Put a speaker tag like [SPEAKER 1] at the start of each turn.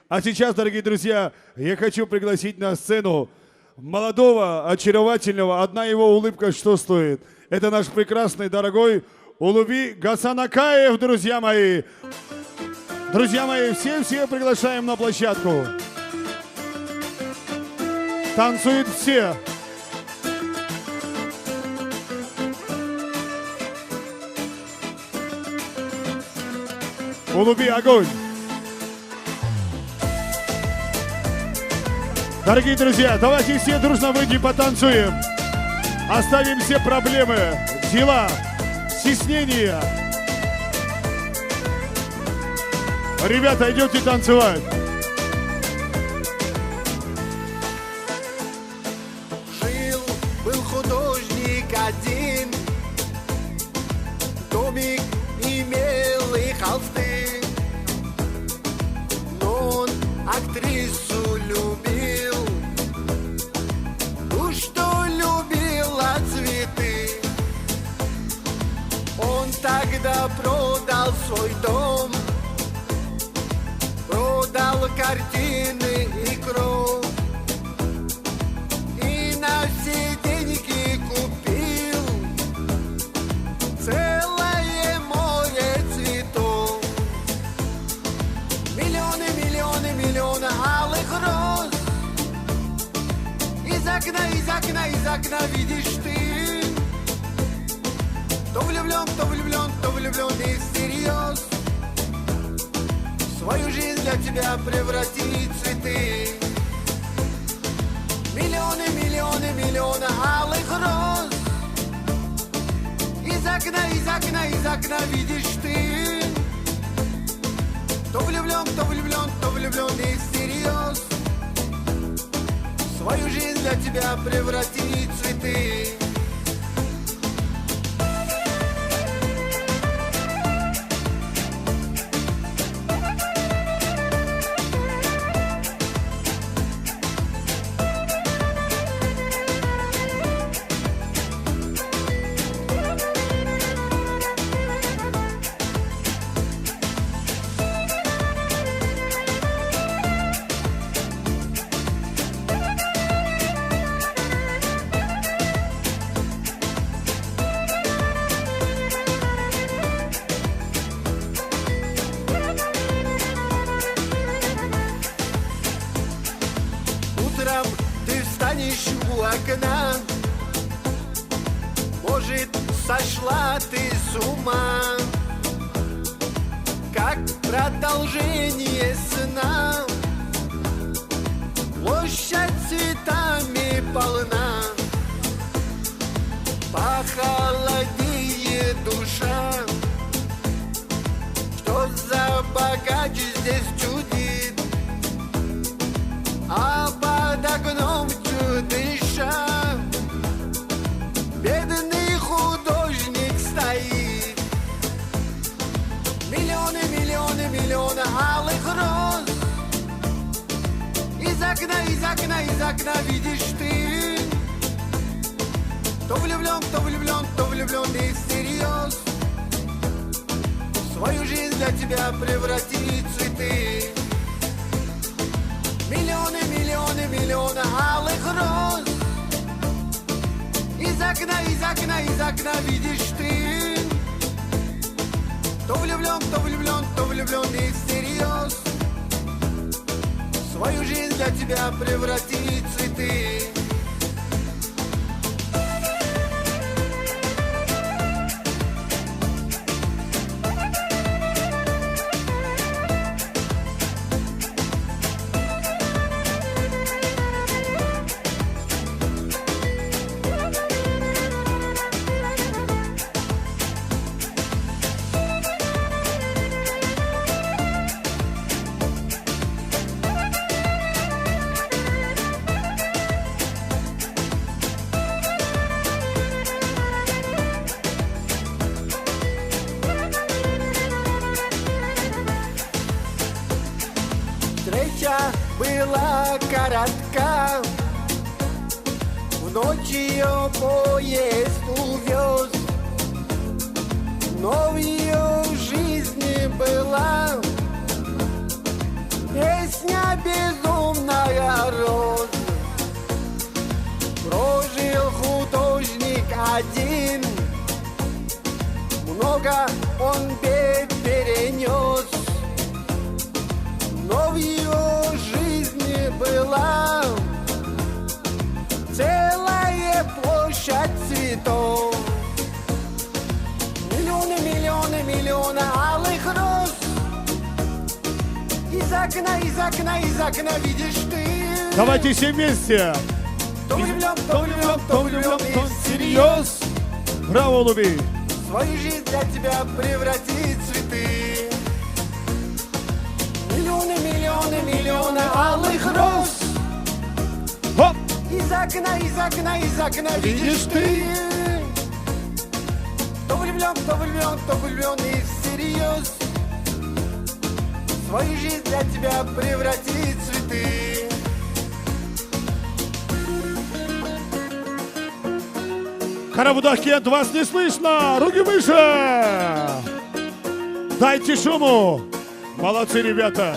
[SPEAKER 1] А сейчас, дорогие друзья, я хочу пригласить на сцену молодого, очаровательного. Одна его улыбка что стоит? Это наш прекрасный, дорогой Улуби Гасанакаев, друзья мои. Друзья мои, все приглашаем на площадку. Танцуют все. Улуби, огонь! Дорогие друзья, давайте все дружно выйдем, потанцуем. Оставим все проблемы, дела, стеснения. Ребята, идете танцевать.
[SPEAKER 2] Был художник один, домик имел и холсты, но он актрису любил, ту, что любила цветы. Он тогда продал свой дом, продал картины и кровь, и на все деньги купил целое море цветов. Миллионы, миллионы, миллионы алых роз. Из окна, из окна, из окна видишь ты. То влюблен, то влюблен, то влюблен и всерьез. Свою жизнь для тебя превратить в цветы. Миллионы, миллионы, миллионы алых роз. Из окна, из окна, из окна видишь ты. То влюблен, то влюблен, то влюблен и всерьез. Свою жизнь для тебя превратить в цветы. Утром ты встанешь у окна, может, сошла ты с ума, как продолжение сна. Площадь цветами полна, похолодеет душа. Что за богач здесь чудит, а под окном чудыша бедный художник стоит. Миллионы, миллионы, миллионы алых роз. Из окна, из окна, из окна видишь ты. То влюблен, то влюблен, то влюблен и всерьез. Свою жизнь для тебя превратить в цветы. Миллионы, миллионы, миллионы алых роз. Из окна, из окна, из окна видишь ты. То влюблен, то влюблен, то влюблен и всерьез. Свою жизнь для тебя превратить в цветы. Встреча была коротка, в ночь ее поезд увез, но в ее жизни была Песня безумная роза. Прожил художник один, много он бед перенес, но в его жизни была целая площадь цветов. Миллионы, миллионы, миллионы алых роз. Из окна, из окна, из окна видишь ты.
[SPEAKER 1] Давайте все вместе.
[SPEAKER 2] То влюблен, то влюблен, то влюблен и всерьез.
[SPEAKER 1] Браво, Луби.
[SPEAKER 2] Свою жизнь для тебя превратить в цветы. Миллионы, миллионы, миллионы алых роз.
[SPEAKER 1] Хоп.
[SPEAKER 2] Из окна, из окна, из окна видишь ты. То влюблен, то влюблен, то влюблен и всерьез. Свою жизнь для тебя превратить в цветы.
[SPEAKER 1] Карабудахкент, вас не слышно! Руки выше! Дайте шуму! Молодцы, ребята!